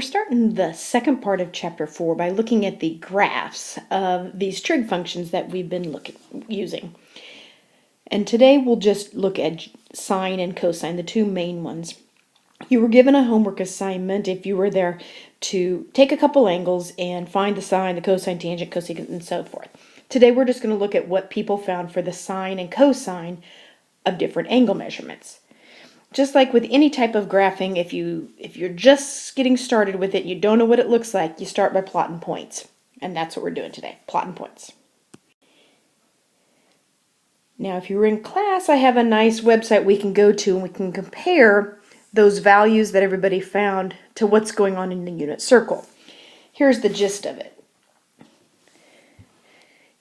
We're starting the second part of Chapter 4 by looking at the graphs of these trig functions that we've been using. And today we'll just look at sine and cosine, the two main ones. You were given a homework assignment if you were there to take a couple angles and find the sine, the cosine, tangent, cosecant, and so forth. Today we're just going to look at what people found for the sine and cosine of different angle measurements. Just like with any type of graphing, if you're just getting started with it, you don't know what it looks like, you start by plotting points. And that's what we're doing today, plotting points. Now, if you were in class, I have a nice website we can go to and we can compare those values that everybody found to what's going on in the unit circle. Here's the gist of it.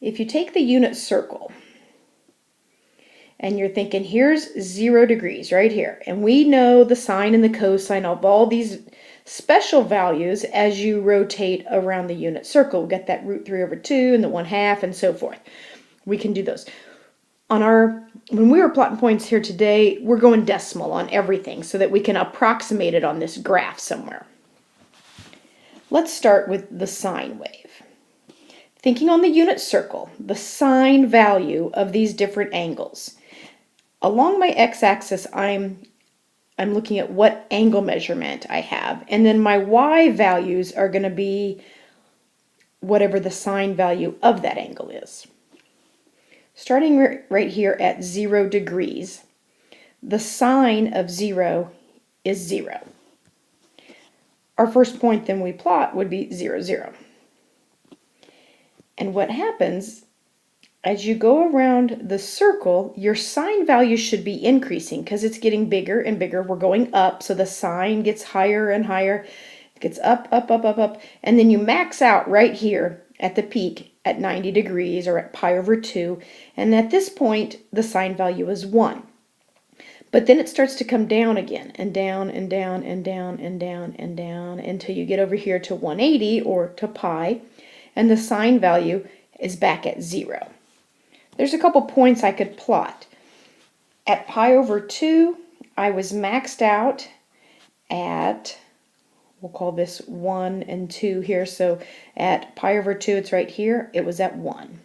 If you take the unit circle, and you're thinking, here's 0 degrees right here. And we know the sine and the cosine of all these special values as you rotate around the unit circle. We've got that √3/2 and the 1/2 and so forth. We can do those. When we were plotting points here today, we're going decimal on everything so that we can approximate it on this graph somewhere. Let's start with the sine wave. Thinking on the unit circle, the sine value of these different angles. Along my x-axis, I'm looking at what angle measurement I have, and then my y values are going to be whatever the sine value of that angle is. Starting right here at 0 degrees, the sine of 0 is 0. Our first point then we plot would be 0, 0. And what happens as you go around the circle, your sine value should be increasing because it's getting bigger and bigger. We're going up, so the sine gets higher and higher. It gets up, up, up, up, up, and then you max out right here at the peak at 90 degrees or at pi/2, and at this point, the sine value is 1. But then it starts to come down again, and down, and down, and down, and down, and down, until you get over here to 180 or to pi, and the sine value is back at 0. There's a couple points I could plot. At pi/2, I was maxed out at, we'll call this 1 and 2 here, so at pi/2, it's right here, it was at 1.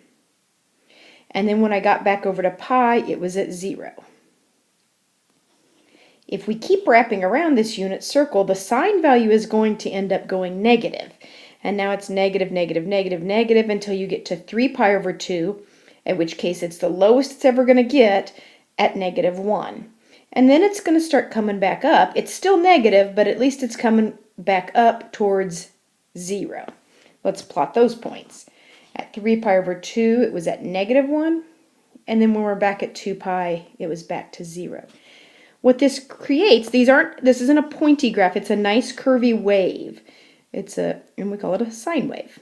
And then when I got back over to pi, it was at 0. If we keep wrapping around this unit circle, the sine value is going to end up going negative. And now it's negative, negative, negative, negative until you get to 3 pi/2, in which case it's the lowest it's ever going to get at -1. And then it's going to start coming back up. It's still negative, but at least it's coming back up towards 0. Let's plot those points. At 3 pi/2, it was at -1, and then when we're back at 2 pi, it was back to 0. What this creates, this isn't a pointy graph, it's a nice curvy wave. And we call it a sine wave.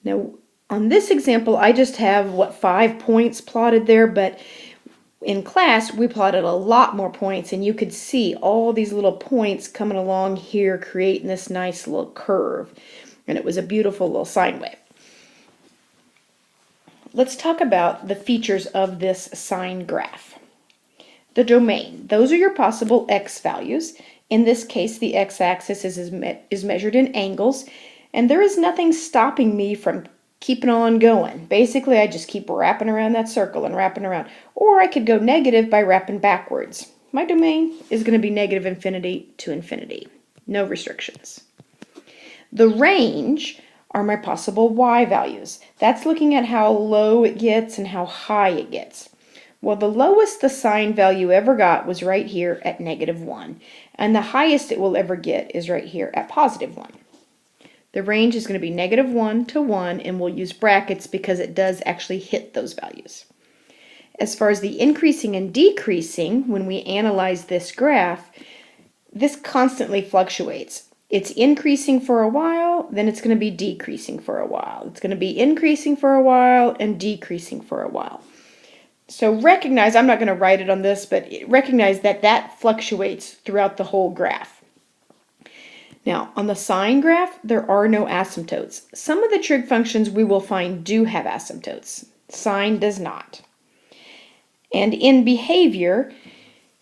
Now, on this example, I just have, 5 points plotted there, but in class, we plotted a lot more points, and you could see all these little points coming along here, creating this nice little curve, and it was a beautiful little sine wave. Let's talk about the features of this sine graph. The domain, those are your possible x values. In this case, the x-axis is measured in angles, and there is nothing stopping me from keeping on going. Basically, I just keep wrapping around that circle and wrapping around. Or I could go negative by wrapping backwards. My domain is going to be negative infinity to infinity. No restrictions. The range are my possible y values. That's looking at how low it gets and how high it gets. Well, the lowest the sine value ever got was right here at -1, and the highest it will ever get is right here at +1. The range is going to be -1 to 1, and we'll use brackets because it does actually hit those values. As far as the increasing and decreasing, when we analyze this graph, this constantly fluctuates. It's increasing for a while, then it's going to be decreasing for a while. It's going to be increasing for a while and decreasing for a while. So recognize, I'm not going to write it on this, but recognize that that fluctuates throughout the whole graph. Now, on the sine graph, there are no asymptotes. Some of the trig functions we will find do have asymptotes. Sine does not. And in behavior,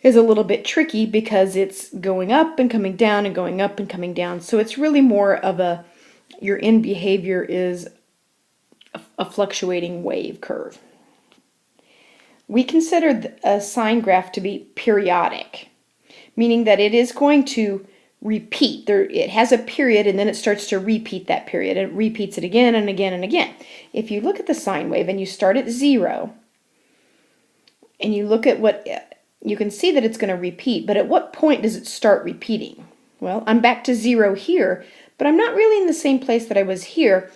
is a little bit tricky because it's going up and coming down and going up and coming down. So it's really more of your end behavior is a fluctuating wave curve. We consider a sine graph to be periodic, meaning that it is going to repeat. It has a period and then it starts to repeat that period. It repeats it again and again and again. If you look at the sine wave and you start at 0 and you look at what, you can see that it's going to repeat, but at what point does it start repeating? Well, I'm back to 0 here, but I'm not really in the same place that I was here.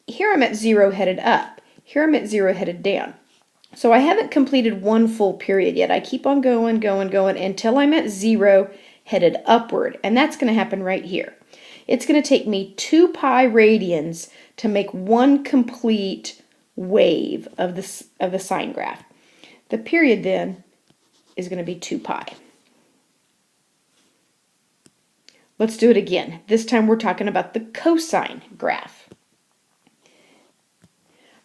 Here I'm at 0 headed up. Here I'm at 0 headed down. So I haven't completed one full period yet. I keep on going, going, going until I'm at 0 headed upward, and that's going to happen right here. It's going to take me 2 pi radians to make one complete wave of the sine graph. The period then is going to be 2 pi. Let's do it again. This time we're talking about the cosine graph.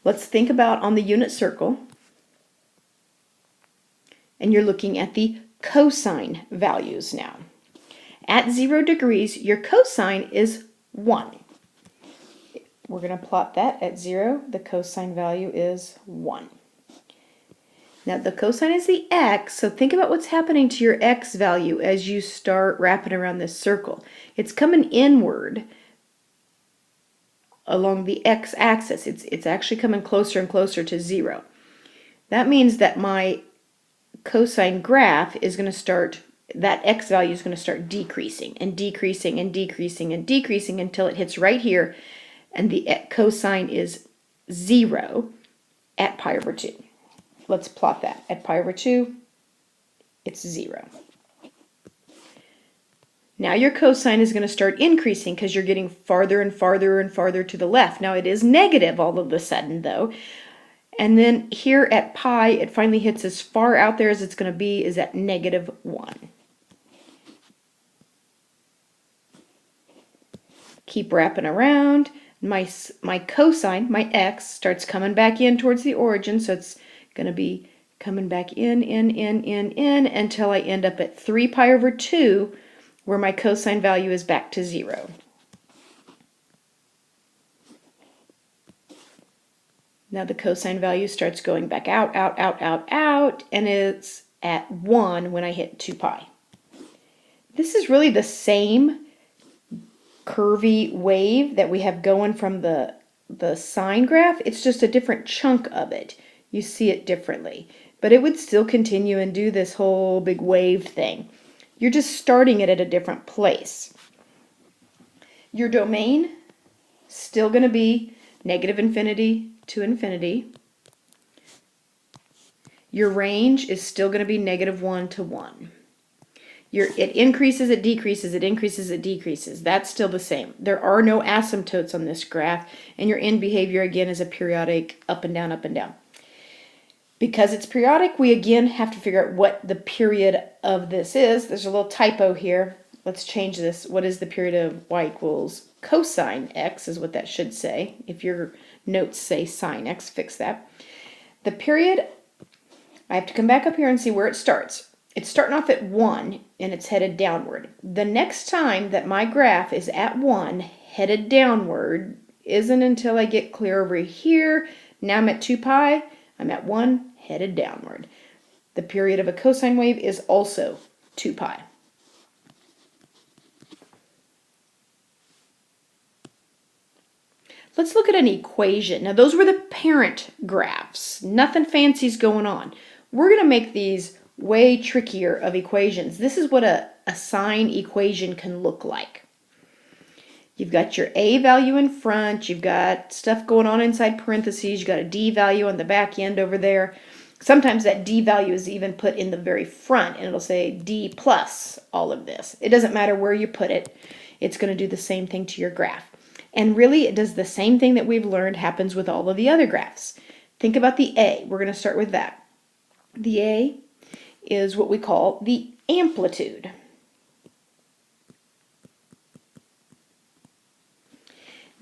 Let's think about on the unit circle, and you're looking at the cosine values now. At 0 degrees, your cosine is 1. We're going to plot that at 0. The cosine value is 1. Now the cosine is the x, so think about what's happening to your x value as you start wrapping around this circle. It's coming inward along the x-axis. It's actually coming closer and closer to 0. That means that my cosine graph is going to start, that x value is going to start decreasing and decreasing and decreasing and decreasing until it hits right here, and the cosine is 0 at pi over 2. Let's plot that. At pi over 2, it's 0. Now your cosine is going to start increasing because you're getting farther and farther and farther to the left. Now it is negative all of a sudden though. And then here at pi, it finally hits as far out there as it's going to be, is at negative 1. Keep wrapping around. My cosine, my x, starts coming back in towards the origin, so it's going to be coming back in until I end up at 3 pi over 2, where my cosine value is back to 0. Now the cosine value starts going back out, and it's at 1 when I hit 2 pi. This is really the same curvy wave that we have going from the sine graph. It's just a different chunk of it. You see it differently. But it would still continue and do this whole big wave thing. You're just starting it at a different place. Your domain, still going to be negative infinity to infinity. Your range is still going to be negative 1 to 1. It increases, it decreases, it increases, it decreases. That's still the same. There are no asymptotes on this graph, and your end behavior again is a periodic up and down, up and down. Because it's periodic, we again have to figure out what the period of this is. There's a little typo here. Let's change this. What is the period of y equals cosine x is what that should say. If your notes say sine x, fix that. The period, I have to come back up here and see where it starts. It's starting off at 1 and it's headed downward. The next time that my graph is at 1 headed downward isn't until I get clear over here. Now I'm at 2 pi. I'm at 1 headed downward. The period of a cosine wave is also 2 pi. Let's look at an equation. Now those were the parent graphs. Nothing fancy's going on. We're going to make these way trickier of equations. This is what a sine equation can look like. You've got your a value in front, you've got stuff going on inside parentheses, you've got a d value on the back end over there. Sometimes that d value is even put in the very front and it'll say d plus all of this. It doesn't matter where you put it, it's going to do the same thing to your graph. And really it does the same thing that we've learned happens with all of the other graphs. Think about the a. We're going to start with that. The a is what we call the amplitude.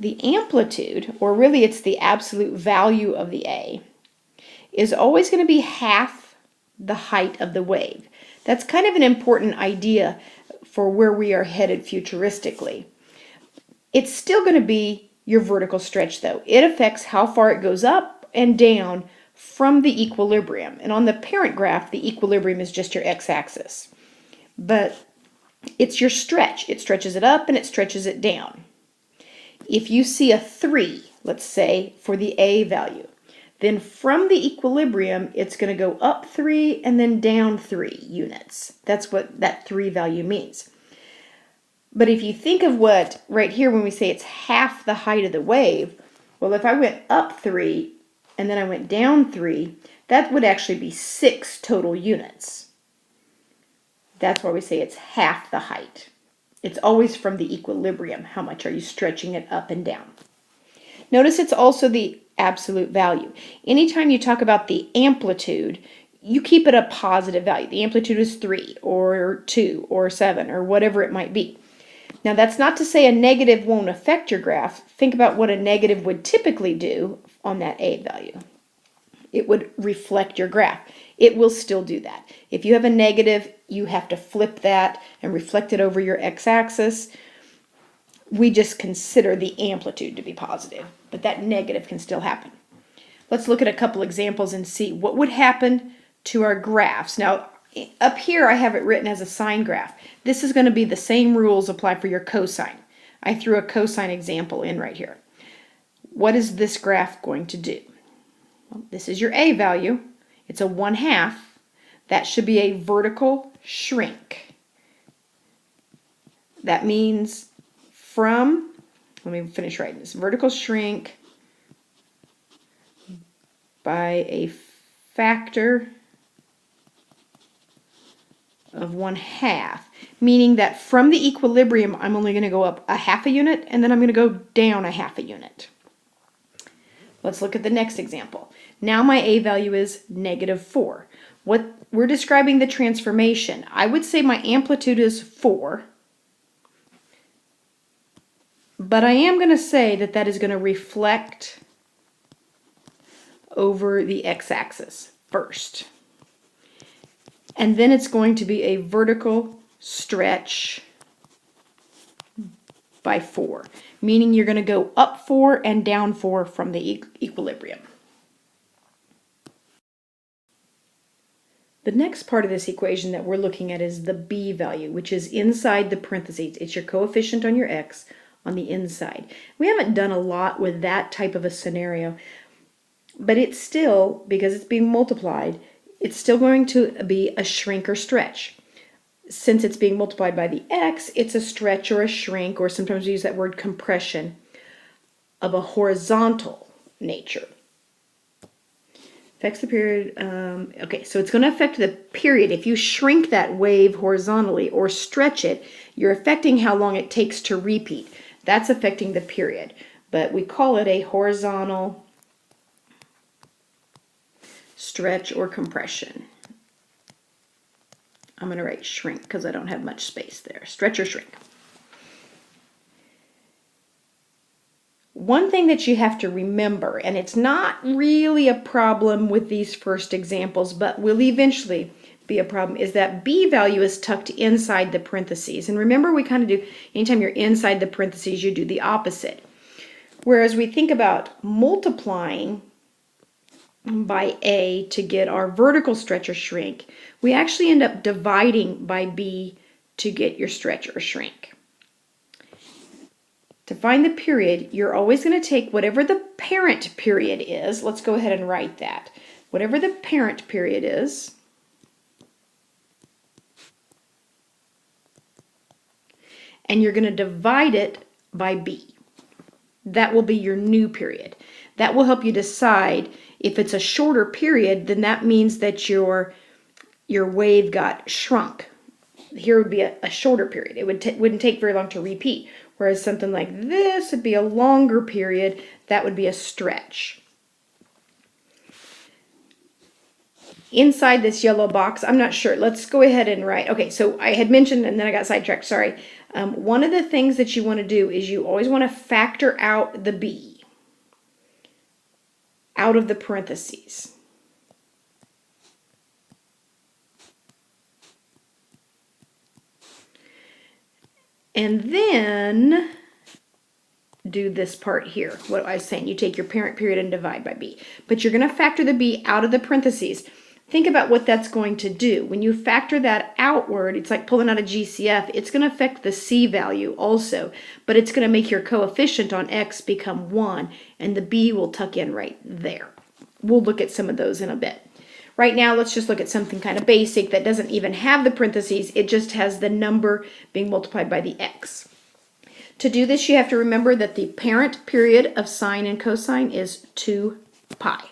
The amplitude, or really it's the absolute value of the a, is always going to be half the height of the wave. That's kind of an important idea for where we are headed futuristically. It's still going to be your vertical stretch though. It affects how far it goes up and down from the equilibrium. And on the parent graph, the equilibrium is just your x-axis. But it's your stretch. It stretches it up and it stretches it down. If you see a 3, let's say, for the A value, then from the equilibrium, it's going to go up 3 and then down 3 units. That's what that 3 value means. But if you think of what, right here, when we say it's half the height of the wave, well, if I went up 3 and then I went down 3, that would actually be 6 total units. That's why we say it's half the height. It's always from the equilibrium. How much are you stretching it up and down? Notice it's also the absolute value. Anytime you talk about the amplitude, you keep it a positive value. The amplitude is 3 or 2 or 7 or whatever it might be. Now that's not to say a negative won't affect your graph. Think about what a negative would typically do on that A value. It would reflect your graph. It will still do that. If you have a negative, you have to flip that and reflect it over your x-axis. We just consider the amplitude to be positive, but that negative can still happen. Let's look at a couple examples and see what would happen to our graphs. Now, up here I have it written as a sine graph. This is going to be the same rules apply for your cosine. I threw a cosine example in right here. What is this graph going to do? Well, this is your A value. It's a 1/2. That should be a vertical shrink. That means from, let me finish writing this, vertical shrink by a factor of 1/2, meaning that from the equilibrium, I'm only going to go up 1/2 unit, and then I'm going to go down 1/2 unit. Let's look at the next example. Now my A value is -4. What we're describing the transformation. I would say my amplitude is 4, but I am going to say that that is going to reflect over the x-axis first. And then it's going to be a vertical stretch by 4, meaning you're going to go up 4 and down 4 from the equilibrium. The next part of this equation that we're looking at is the B value, which is inside the parentheses. It's your coefficient on your x on the inside. We haven't done a lot with that type of a scenario, but it's still, because it's being multiplied, it's still going to be a shrink or stretch. Since it's being multiplied by the x, it's a stretch or a shrink, or sometimes we use that word compression, of a horizontal nature. Affects the period. Okay, so it's going to affect the period. If you shrink that wave horizontally or stretch it, you're affecting how long it takes to repeat. That's affecting the period, but we call it a horizontal stretch or compression. I'm going to write shrink because I don't have much space there. Stretch or shrink. One thing that you have to remember, and it's not really a problem with these first examples, but will eventually be a problem, is that B value is tucked inside the parentheses. And remember, we kind of do, anytime you're inside the parentheses, you do the opposite. Whereas we think about multiplying by A to get our vertical stretch or shrink, we actually end up dividing by B to get your stretch or shrink. To find the period, you're always going to take whatever the parent period is. Let's go ahead and write that. Whatever the parent period is, and you're going to divide it by B. That will be your new period. That will help you decide if it's a shorter period, then that means that your wave got shrunk. Here would be a shorter period. It wouldn't take very long to repeat. Whereas something like this would be a longer period. That would be a stretch. Inside this yellow box, I'm not sure. Let's go ahead and write. Okay, so I had mentioned, and then I got sidetracked, sorry. One of the things that you want to do is you always want to factor out the B out of the parentheses. And then do this part here. What I was saying, you take your parent period and divide by b. But you're going to factor the b out of the parentheses. Think about what that's going to do. When you factor that outward, it's like pulling out a GCF. It's going to affect the c value also, but it's going to make your coefficient on x become 1, and the b will tuck in right there. We'll look at some of those in a bit. Right now, let's just look at something kind of basic that doesn't even have the parentheses. It just has the number being multiplied by the x. To do this, you have to remember that the parent period of sine and cosine is 2 pi.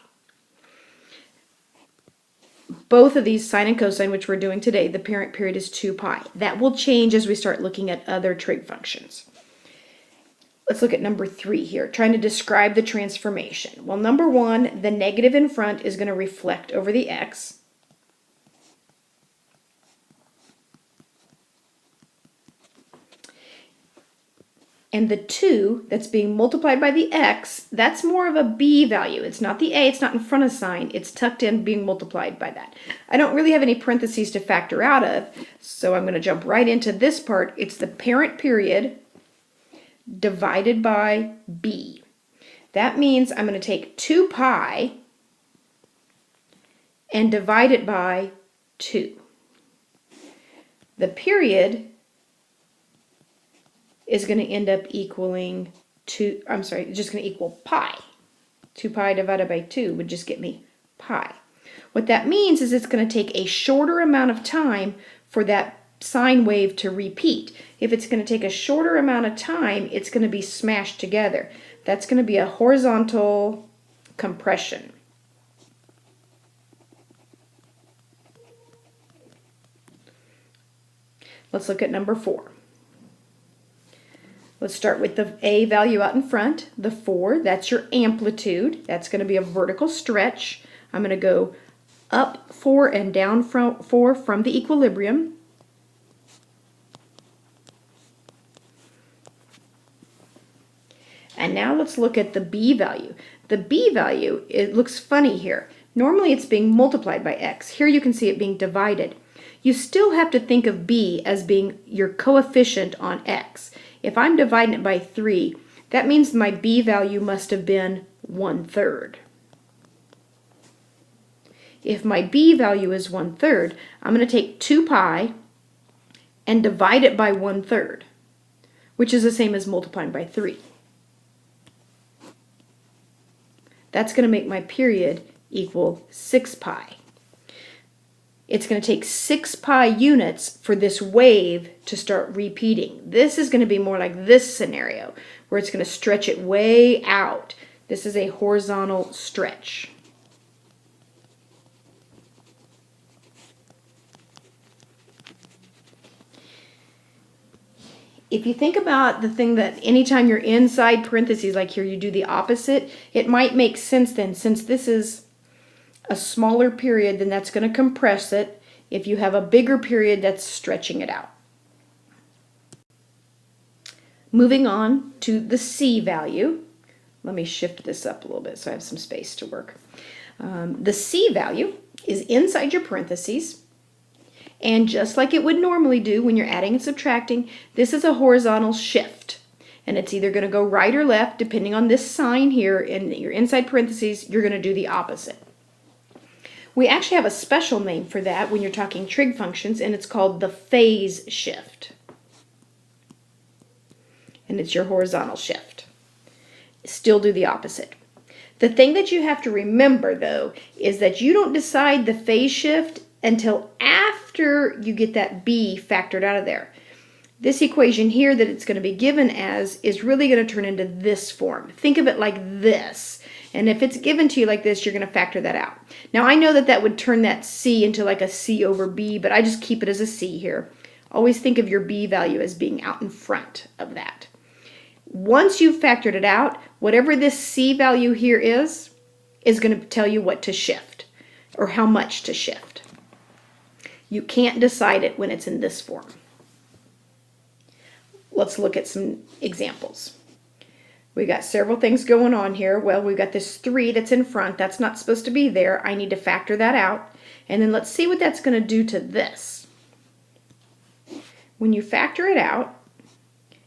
Both of these, sine and cosine, which we're doing today, the parent period is 2 pi. That will change as we start looking at other trig functions. Let's look at number 3 here, trying to describe the transformation. Well, number 1, the negative in front is going to reflect over the x. And the 2 that's being multiplied by the x, that's more of a b value. It's not the a, it's not in front of sine, it's tucked in being multiplied by that. I don't really have any parentheses to factor out of, so I'm going to jump right into this part. It's the parent period divided by b. That means I'm going to take 2 pi and divide it by 2. The period is going to end up equaling just going to equal pi. 2 pi divided by 2 would just get me pi. What that means is it's going to take a shorter amount of time for that sine wave to repeat. If it's going to take a shorter amount of time, it's going to be smashed together. That's going to be a horizontal compression. Let's look at number 4. Let's start with the a value out in front, the 4. That's your amplitude. That's going to be a vertical stretch. I'm going to go up 4 and down 4 from the equilibrium. And now let's look at the b value. The b value, it looks funny here. Normally it's being multiplied by x. Here you can see it being divided. You still have to think of b as being your coefficient on x. If I'm dividing it by 3, that means my b value must have been 1/3. If my b value is 1/3, I'm going to take 2 pi and divide it by 1/3, which is the same as multiplying by 3. That's going to make my period equal 6 pi. It's going to take 6 pi units for this wave to start repeating. This is going to be more like this scenario, where it's going to stretch it way out. This is a horizontal stretch. If you think about the thing that anytime you're inside parentheses, like here you do the opposite, it might make sense then, since this is a smaller period, then that's going to compress it. If you have a bigger period, that's stretching it out. Moving on to the c value. Let me shift this up a little bit so I have some space to work. The c value is inside your parentheses. And just like it would normally do when you're adding and subtracting, this is a horizontal shift. And it's either going to go right or left, depending on this sign here in your inside parentheses, you're going to do the opposite. We actually have a special name for that when you're talking trig functions, and it's called the phase shift. And it's your horizontal shift. Still do the opposite. The thing that you have to remember, though, is that you don't decide the phase shift until after you get that b factored out of there. This equation here that it's going to be given as is really going to turn into this form. Think of it like this. And if it's given to you like this, you're going to factor that out. Now, I know that that would turn that c into like a c over b, but I just keep it as a c here. Always think of your b value as being out in front of that. Once you've factored it out, whatever this c value here is going to tell you what to shift or how much to shift. You can't decide it when it's in this form. Let's look at some examples. We got several things going on here. Well, we've got this 3 that's in front. That's not supposed to be there. I need to factor that out. And then let's see what that's going to do to this. When you factor it out,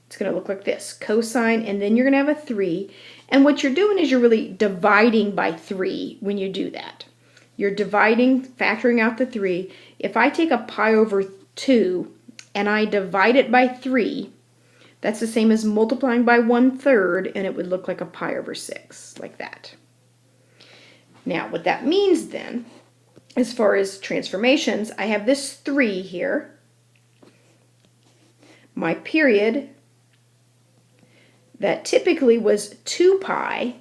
It's going to look like this, cosine, and then you're going to have a 3. And what you're doing is you're really dividing by 3 when you do that. You're dividing, factoring out the 3. If I take a pi over 2 and I divide it by 3, that's the same as multiplying by 1/3, and it would look like a pi over 6, like that. Now, what that means then, as far as transformations, I have this 3 here. My period, that typically was 2 pi,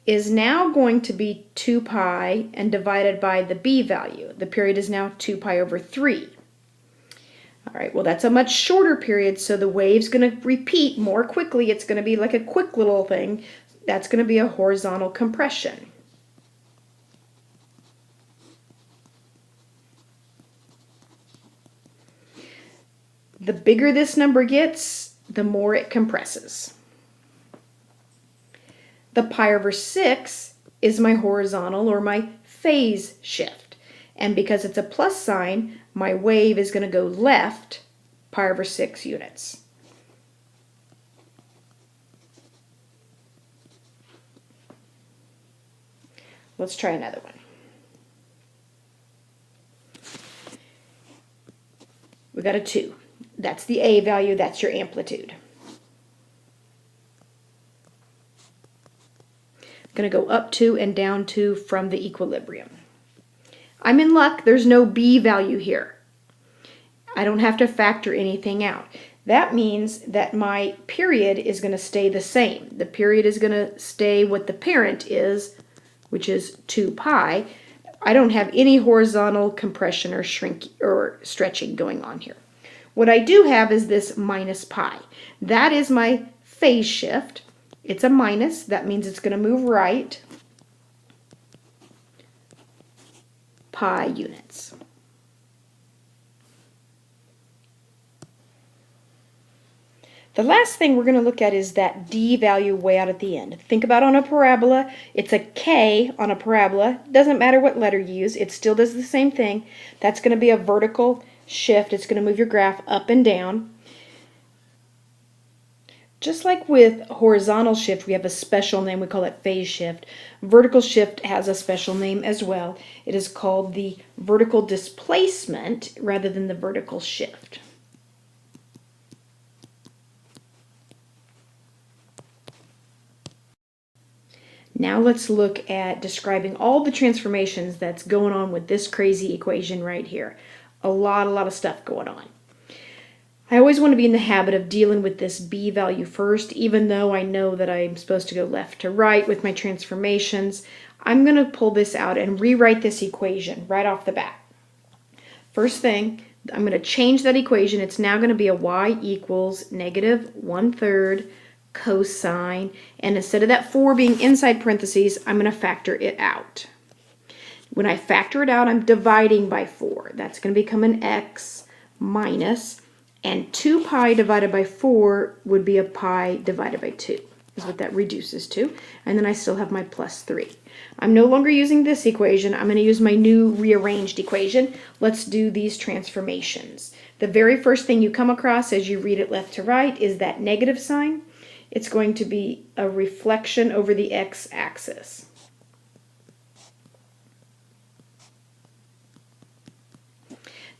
is now going to be 2 pi and divided by the b value. The period is now 2 pi over 3. All right, well, that's a much shorter period, so the wave's going to repeat more quickly. It's going to be like a quick little thing. That's going to be a horizontal compression. The bigger this number gets, the more it compresses. The pi over 6 is my horizontal or my phase shift. And because it's a plus sign, my wave is going to go left pi over 6 units. Let's try another one. We got a 2. That's the A value, that's your amplitude. Going to go up 2 and down 2 from the equilibrium. I'm in luck, there's no B value here. I don't have to factor anything out. That means that my period is going to stay the same. The period is going to stay what the parent is, which is 2 pi. I don't have any horizontal compression or stretching going on here. What I do have is this minus pi. That is my phase shift. It's a minus. That means it's going to move right pi units. The last thing we're going to look at is that D value way out at the end. Think about on a parabola. It's a K on a parabola. Doesn't matter what letter you use. It still does the same thing. That's going to be a vertical shift. It's going to move your graph up and down. Just like with horizontal shift, we have a special name. We call it phase shift. Vertical shift has a special name as well. It is called the vertical displacement rather than the vertical shift. Now let's look at describing all the transformations that's going on with this crazy equation right here. A lot of stuff going on. I always want to be in the habit of dealing with this B value first, even though I know that I'm supposed to go left to right with my transformations. I'm going to pull this out and rewrite this equation right off the bat. First thing, I'm going to change that equation. It's now going to be a y equals negative 1/3 cosine, and instead of that 4 being inside parentheses, I'm going to factor it out. When I factor it out, I'm dividing by 4. That's going to become an x minus, and 2 pi divided by 4 would be a pi divided by 2, is what that reduces to. And then I still have my plus 3. I'm no longer using this equation. I'm going to use my new rearranged equation. Let's do these transformations. The very first thing you come across as you read it left to right is that negative sign. It's going to be a reflection over the x-axis.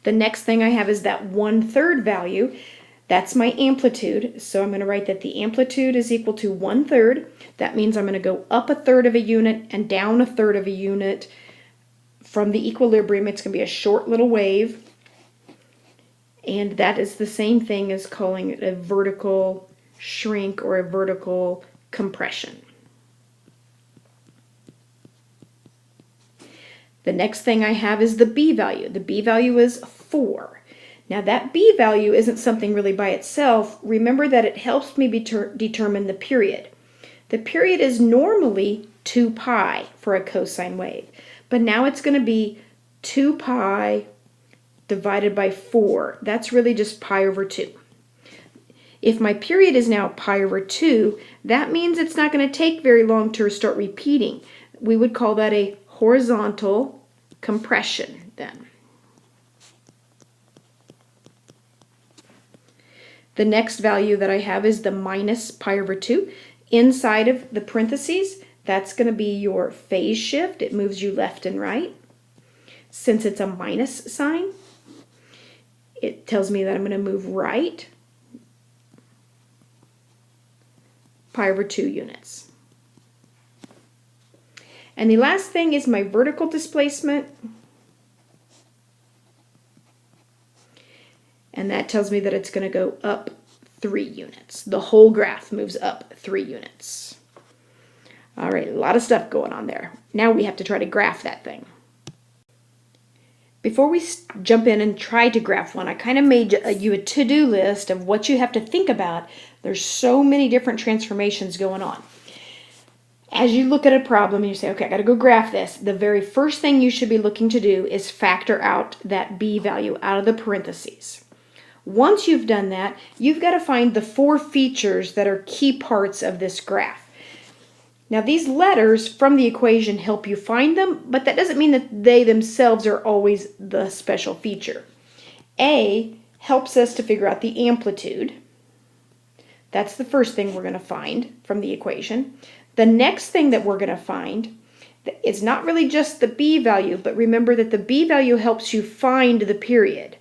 The next thing I have is that 1/3 value. That's my amplitude. So I'm going to write that the amplitude is equal to 1/3. That means I'm going to go up 1/3 of a unit and down 1/3 of a unit from the equilibrium. It's going to be a short little wave. And that is the same thing as calling it a vertical shrink or a vertical compression. The next thing I have is the B value. The B value is 4. Now that B value isn't something really by itself. Remember that it helps me determine the period. The period is normally 2 pi for a cosine wave, but now it's going to be 2 pi divided by 4. That's really just pi over 2. If my period is now pi over 2, that means it's not going to take very long to start repeating. We would call that a horizontal compression then. The next value that I have is the minus pi over 2. Inside of the parentheses, that's going to be your phase shift. It moves you left and right. Since it's a minus sign, it tells me that I'm going to move right pi over 2 units. And the last thing is my vertical displacement. And that tells me that it's going to go up 3 units. The whole graph moves up 3 units. All right, a lot of stuff going on there. Now we have to try to graph that thing. Before we jump in and try to graph one, I kind of made you a to-do list of what you have to think about. There's so many different transformations going on. As you look at a problem and you say, okay, I got to go graph this, the very first thing you should be looking to do is factor out that b value out of the parentheses. Once you've done that, you've got to find the 4 features that are key parts of this graph. Now, these letters from the equation help you find them, but that doesn't mean that they themselves are always the special feature. A helps us to figure out the amplitude. That's the first thing we're going to find from the equation. The next thing that we're going to find is not really just the b value, but remember that the b value helps you find the period.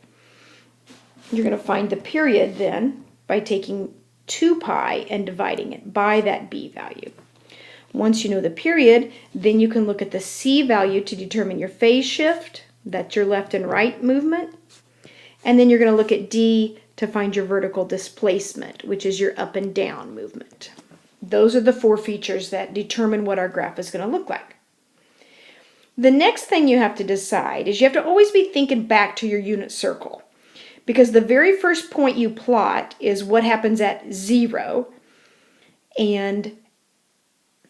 You're going to find the period then by taking 2 pi and dividing it by that b value. Once you know the period, then you can look at the c value to determine your phase shift. That's your left and right movement. And then you're going to look at d to find your vertical displacement, which is your up and down movement. Those are the 4 features that determine what our graph is going to look like. The next thing you have to decide is you have to always be thinking back to your unit circle, because the very first point you plot is what happens at 0, and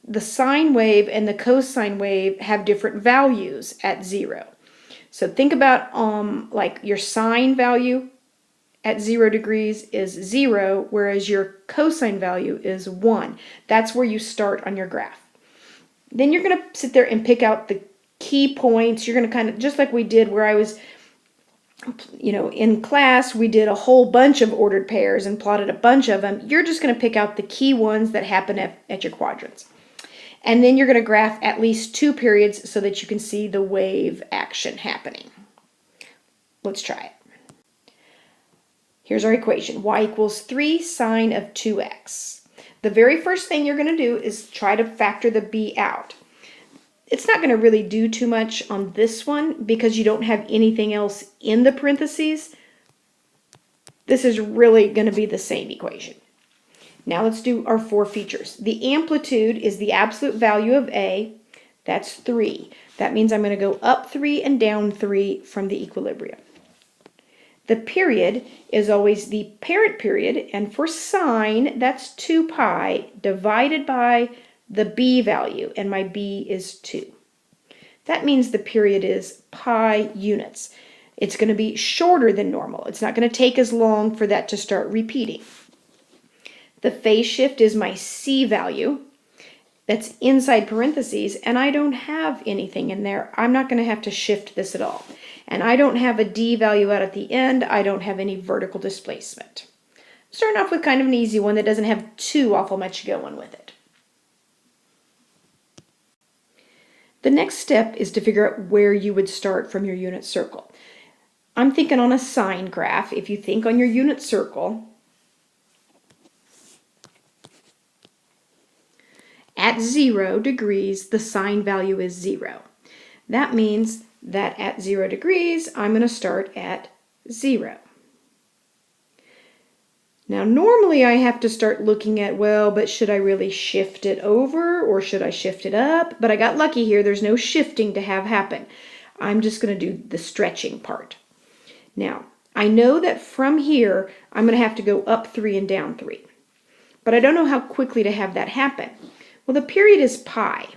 the sine wave and the cosine wave have different values at 0. So think about like your sine value at 0 degrees is 0, whereas your cosine value is 1. That's where you start on your graph. Then you're going to sit there and pick out the key points. You're going to kind of, just like we did where I was, in class, we did a whole bunch of ordered pairs and plotted a bunch of them. You're just going to pick out the key ones that happen at your quadrants. And then you're going to graph at least 2 periods so that you can see the wave action happening. Let's try it. Here's our equation. Y equals 3 sine of 2x. The very first thing you're going to do is try to factor the b out. It's not going to really do too much on this one because you don't have anything else in the parentheses. This is really going to be the same equation. Now let's do our 4 features. The amplitude is the absolute value of A. That's 3. That means I'm going to go up 3 and down 3 from the equilibrium. The period is always the parent period, and for sine, that's 2 pi divided by the b value, and my b is 2. That means the period is pi units. It's going to be shorter than normal. It's not going to take as long for that to start repeating. The phase shift is my c value. That's inside parentheses, and I don't have anything in there. I'm not going to have to shift this at all. And I don't have a d value out at the end. I don't have any vertical displacement. Starting off with kind of an easy one that doesn't have too awful much going with it. The next step is to figure out where you would start from your unit circle. I'm thinking on a sine graph. If you think on your unit circle, at 0 degrees, the sine value is 0. That means that at 0 degrees, I'm going to start at 0. Now, normally I have to start looking at, well, but should I really shift it over or should I shift it up? But I got lucky here. There's no shifting to have happen. I'm just going to do the stretching part. Now, I know that from here, I'm going to have to go up 3 and down 3. But I don't know how quickly to have that happen. Well, the period is pi.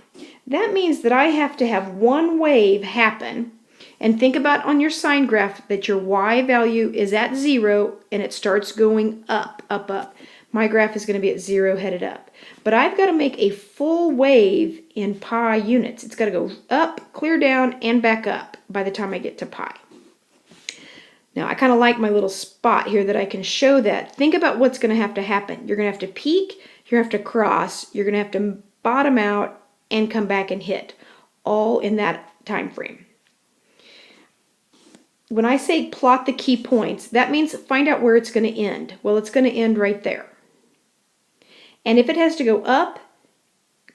That means that I have to have one wave happen. And think about on your sine graph that your y value is at 0 and it starts going up, up, up. My graph is going to be at 0 headed up. But I've got to make a full wave in pi units. It's got to go up, clear down, and back up by the time I get to pi. Now, I kind of like my little spot here that I can show that. Think about what's going to happen. You're going to have to peak, you're going to have to cross, you're going to have to bottom out and come back and hit, all in that time frame. When I say plot the key points, that means find out where it's going to end. Well, it's going to end right there. And if it has to go up,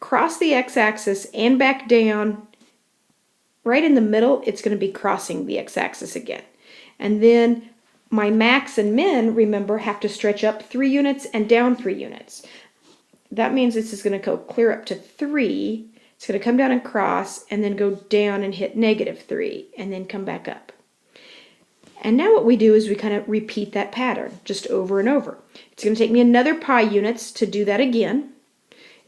cross the x-axis, and back down, right in the middle, it's going to be crossing the x-axis again. And then my max and min, remember, have to stretch up 3 units and down 3 units. That means this is going to go clear up to 3. It's going to come down and cross, and then go down and hit -3, and then come back up. And now what we do is we kind of repeat that pattern just over and over. It's going to take me another pi units to do that again.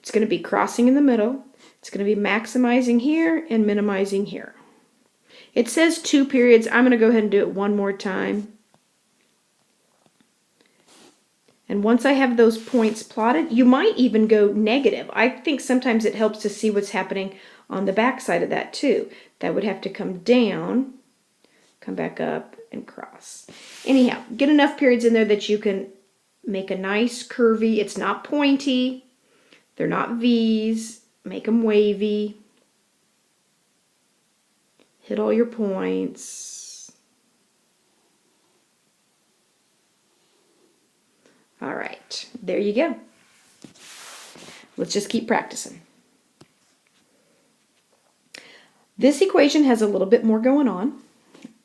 It's going to be crossing in the middle. It's going to be maximizing here and minimizing here. It says 2 periods. I'm going to go ahead and do it one more time. And once I have those points plotted, you might even go negative. I think sometimes it helps to see what's happening on the back side of that too. That would have to come down, come back up, and cross. Anyhow, get enough periods in there that you can make a nice curvy. It's not pointy. They're not V's. Make them wavy. Hit all your points. All right, there you go. Let's just keep practicing. This equation has a little bit more going on.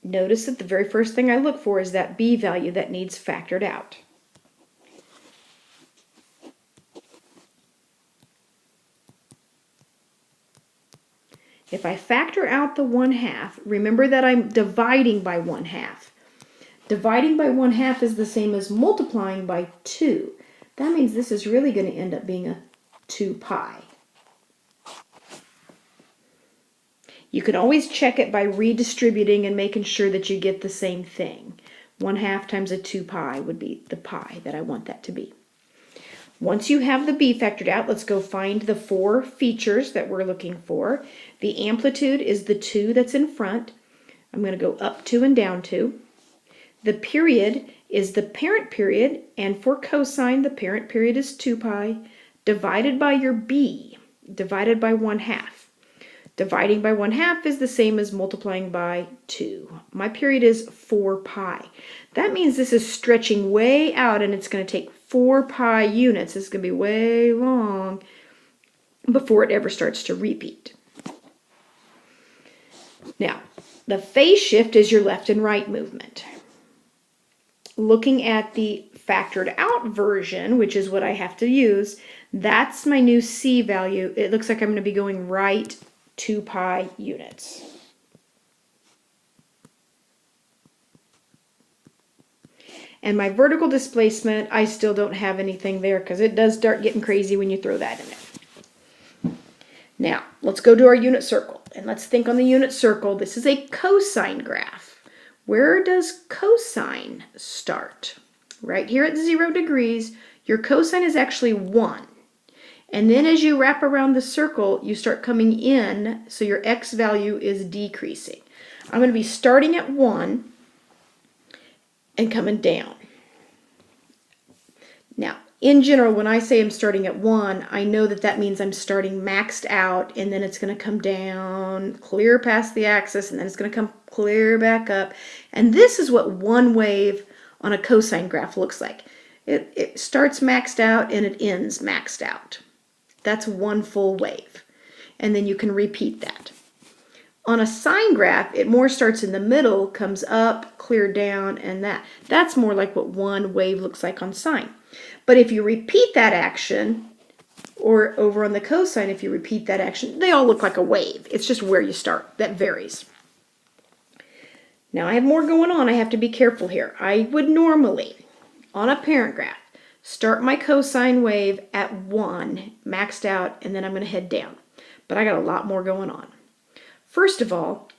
Notice that the very first thing I look for is that b value that needs factored out. If I factor out the 1/2, remember that I'm dividing by 1/2. Dividing by 1/2 is the same as multiplying by 2. That means this is really going to end up being a 2 pi. You can always check it by redistributing and making sure that you get the same thing. 1/2 times a 2 pi would be the pi that I want that to be. Once you have the b factored out, let's go find the 4 features that we're looking for. The amplitude is the 2 that's in front. I'm going to go up 2 and down 2. The period is the parent period, and for cosine, the parent period is 2 pi, divided by your b, divided by 1/2. Dividing by 1/2 is the same as multiplying by 2. My period is 4 pi. That means this is stretching way out, and it's going to take 4 pi units. It's going to be way long before it ever starts to repeat. Now, the phase shift is your left and right movement. Looking at the factored out version, which is what I have to use, that's my new c value. It looks like I'm going to be going right 2 pi units. And my vertical displacement, I still don't have anything there because it does start getting crazy when you throw that in there. Now, let's go to our unit circle. And let's think on the unit circle. This is a cosine graph. Where does cosine start? Right here at 0 degrees, your cosine is actually 1. And then as you wrap around the circle, you start coming in, so your x value is decreasing. I'm going to be starting at 1 and coming down. Now, in general, when I say I'm starting at 1, I know that that means I'm starting maxed out, and then it's going to come down, clear past the axis, and then it's going to come clear back up. And this is what one wave on a cosine graph looks like. It starts maxed out, and it ends maxed out. That's one full wave. And then you can repeat that. On a sine graph, it more starts in the middle, comes up, clear down, and that's more like what one wave looks like on sine. But if you repeat that action, or over on the cosine, if you repeat that action, they all look like a wave. It's just where you start. That varies. Now I have more going on. I have to be careful here. I would normally, on a parent graph, start my cosine wave at 1, maxed out, and then I'm going to head down. But I got a lot more going on. First of all,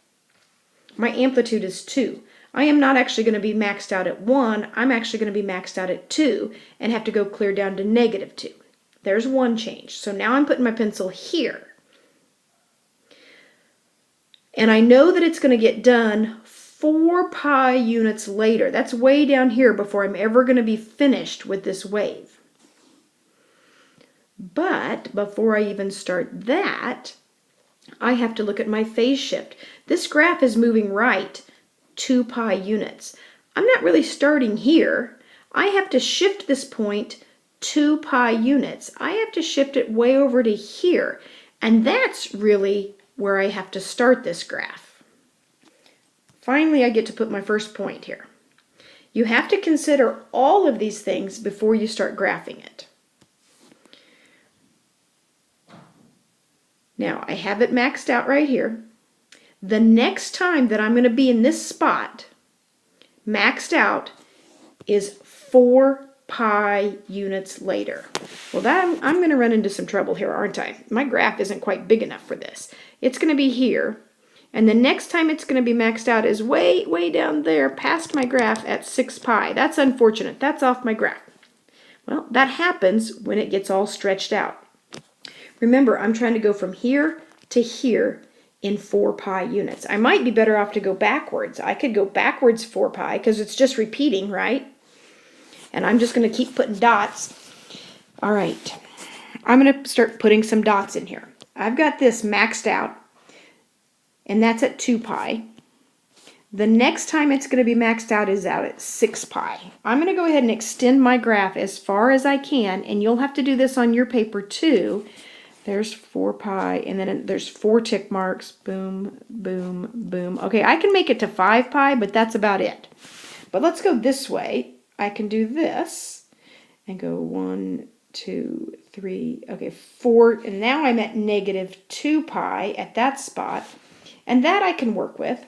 my amplitude is 2. I am not actually going to be maxed out at 1. I'm actually going to be maxed out at 2 and have to go clear down to -2. There's one change. So now I'm putting my pencil here. And I know that it's going to get done 4 pi units later. That's way down here before I'm ever going to be finished with this wave. But before I even start that, I have to look at my phase shift. This graph is moving right 2 pi units. I'm not really starting here. I have to shift this point 2 pi units. I have to shift it way over to here. And that's really where I have to start this graph. Finally, I get to put my first point here. You have to consider all of these things before you start graphing it. Now, I have it maxed out right here. The next time that I'm going to be in this spot, maxed out, is 4 pi units later. Well, I'm going to run into some trouble here, aren't I? My graph isn't quite big enough for this. It's going to be here, and the next time it's going to be maxed out is way, way down there past my graph at 6 pi. That's unfortunate. That's off my graph. Well, that happens when it gets all stretched out. Remember, I'm trying to go from here to here in 4 pi units. I might be better off to go backwards. I could go backwards 4 pi because it's just repeating, right? And I'm just going to keep putting dots. All right, I'm going to start putting some dots in here. I've got this maxed out, and that's at 2 pi. The next time it's going to be maxed out is out at 6 pi. I'm going to go ahead and extend my graph as far as I can, and you'll have to do this on your paper too. There's 4 pi, and then there's 4 tick marks. Boom, boom, boom. Okay, I can make it to 5 pi, but that's about it. But let's go this way. I can do this and go 1, 2, 3, okay, 4, and now I'm at negative 2 pi at that spot, and that I can work with.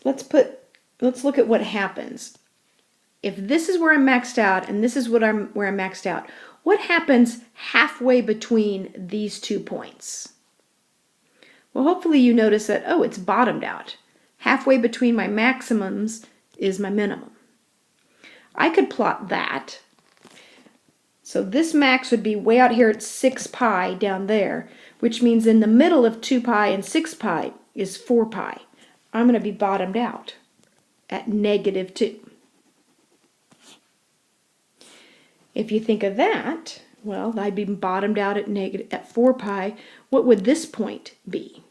Let's look at what happens. If this is where I'm maxed out and this is where I'm maxed out, what happens halfway between these 2 points? Well, hopefully you notice that, oh, it's bottomed out. Halfway between my maximums is my minimum. I could plot that. So this max would be way out here at 6 pi down there, which means in the middle of 2 pi and 6 pi is 4 pi. I'm going to be bottomed out at negative 2. If you think of that, well, I'd be bottomed out at 4 pi. What would this point be?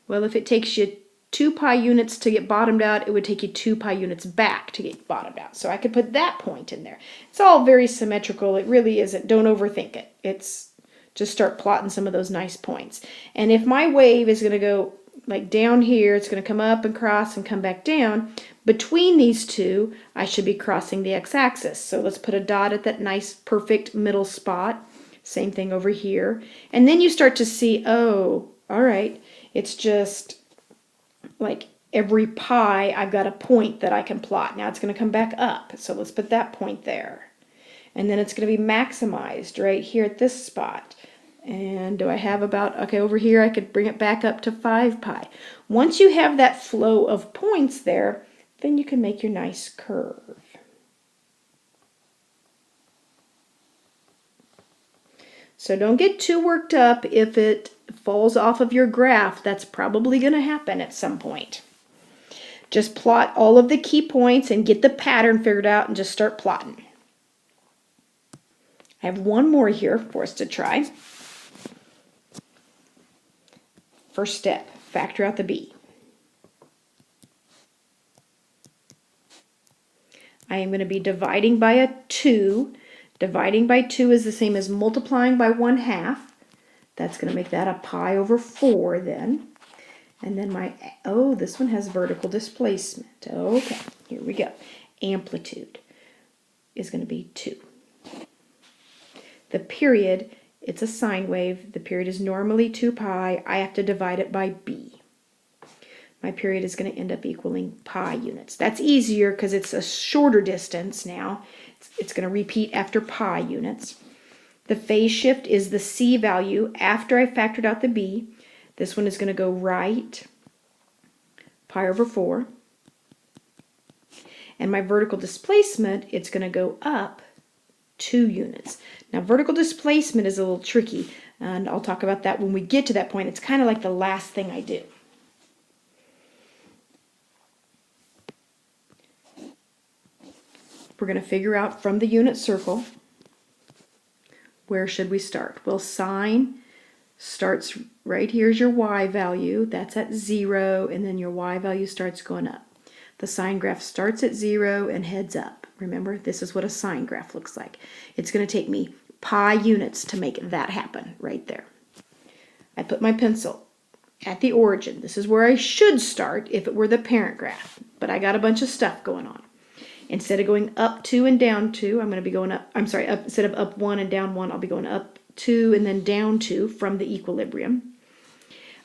Well, if it takes you 2 pi units to get bottomed out, it would take you 2 pi units back to get bottomed out. So I could put that point in there. It's all very symmetrical. It really isn't. Don't overthink it. It's just start plotting some of those nice points. And if my wave is going to go like down here, it's going to come up and cross and come back down. Between these two, I should be crossing the x-axis. So let's put a dot at that nice, perfect middle spot. Same thing over here. And then you start to see, oh, all right, it's just like every pi, I've got a point that I can plot. Now it's going to come back up. So let's put that point there. And then it's going to be maximized right here at this spot. And do I have about, okay, over here I could bring it back up to 5 pi. Once you have that flow of points there, then you can make your nice curve. So don't get too worked up if it falls off of your graph. That's probably going to happen at some point. Just plot all of the key points and get the pattern figured out and just start plotting. I have one more here for us to try. First step, factor out the b. I am going to be dividing by a 2. Dividing by 2 is the same as multiplying by 1/2. That's going to make that a pi over 4 then. And then this one has vertical displacement. Okay, here we go. Amplitude is going to be 2. The period, it's a sine wave. The period is normally 2 pi. I have to divide it by b. My period is going to end up equaling pi units. That's easier because it's a shorter distance now. It's going to repeat after pi units. The phase shift is the c value after I factored out the b. This one is going to go right, pi over 4. And my vertical displacement, it's going to go up 2 units. Now, vertical displacement is a little tricky, and I'll talk about that when we get to that point. It's kind of like the last thing I do. we're going to figure out from the unit circle, where should we start? Well, sine starts right here's your y value. That's at 0, and then your y value starts going up. The sine graph starts at 0 and heads up. Remember, this is what a sine graph looks like. It's going to take me pi units to make that happen right there. I put my pencil at the origin. This is where I should start if it were the parent graph, but I got a bunch of stuff going on. Instead of going up 2 and down 2, I'm going to be going up, instead of up 1 and down 1, I'll be going up 2 and then down 2 from the equilibrium.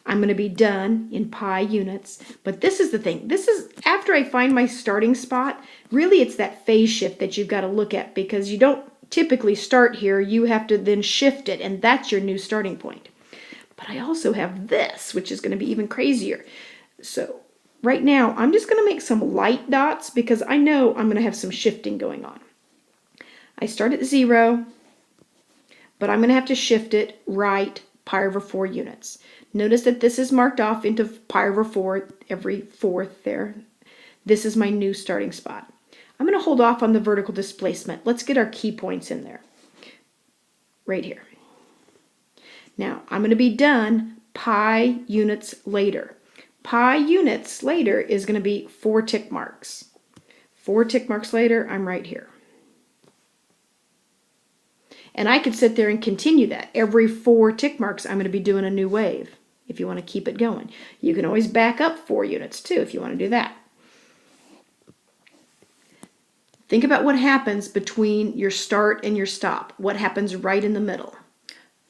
I'm going to be done in pi units, but this is the thing. This is after I find my starting spot. Really, it's that phase shift that you've got to look at, because you don't typically start here. You have to then shift it, and that's your new starting point. But I also have this, which is going to be even crazier. So right now, I'm just going to make some light dots because I know I'm going to have some shifting going on. I start at 0, but I'm going to have to shift it right pi over 4 units. Notice that this is marked off into pi over 4 every fourth there. This is my new starting spot. I'm going to hold off on the vertical displacement. Let's get our key points in there. Right here. Now, I'm going to be done pi units later. Pi units later is going to be 4 tick marks. 4 tick marks later, I'm right here. And I could sit there and continue that. Every 4 tick marks, I'm going to be doing a new wave if you want to keep it going. You can always back up 4 units too if you want to do that. Think about what happens between your start and your stop. What happens right in the middle?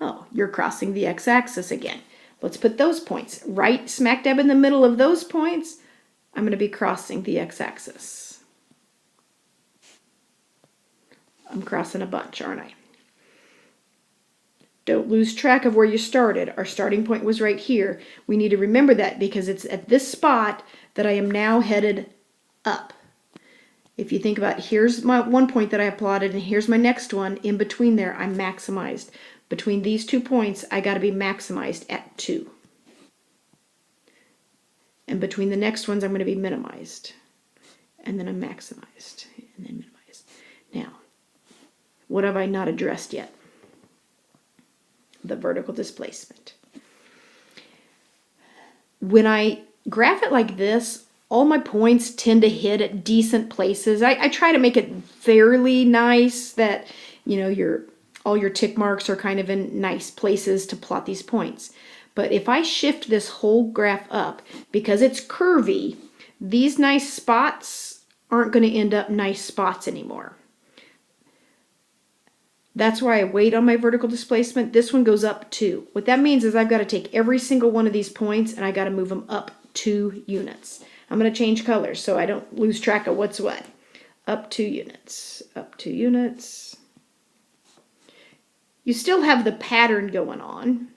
Oh, you're crossing the x-axis again. Let's put those points right smack dab in the middle of those points. I'm going to be crossing the x-axis. I'm crossing a bunch, aren't I? Don't lose track of where you started. Our starting point was right here. We need to remember that because it's at this spot that I am now headed up. If you think about, here's my one point that I plotted and here's my next one. In between there, I'm maximized. Between these 2 points, I got to be maximized at 2. And between the next ones, I'm going to be minimized. And then I'm maximized. And then minimized. Now, what have I not addressed yet? The vertical displacement. When I graph it like this, all my points tend to hit at decent places. I try to make it fairly nice that, you know, all your tick marks are kind of in nice places to plot these points. But if I shift this whole graph up, because it's curvy, these nice spots aren't going to end up nice spots anymore. That's why I wait on my vertical displacement. This one goes up 2. What that means is I've got to take every single one of these points and I got to move them up 2 units. I'm going to change colors so I don't lose track of what's what. Up 2 units. Up 2 units. You still have the pattern going on.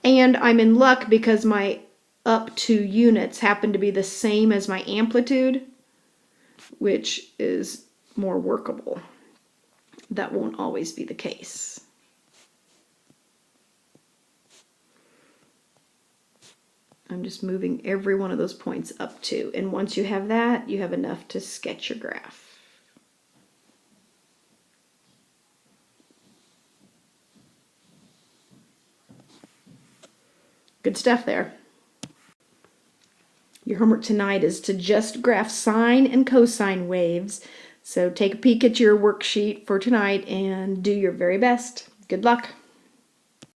And I'm in luck because my up 2 units happen to be the same as my amplitude, which is more workable. That won't always be the case. I'm just moving every one of those points up 2. And once you have that, you have enough to sketch your graph. Good stuff there. Your homework tonight is to just graph sine and cosine waves. So take a peek at your worksheet for tonight and do your very best. Good luck.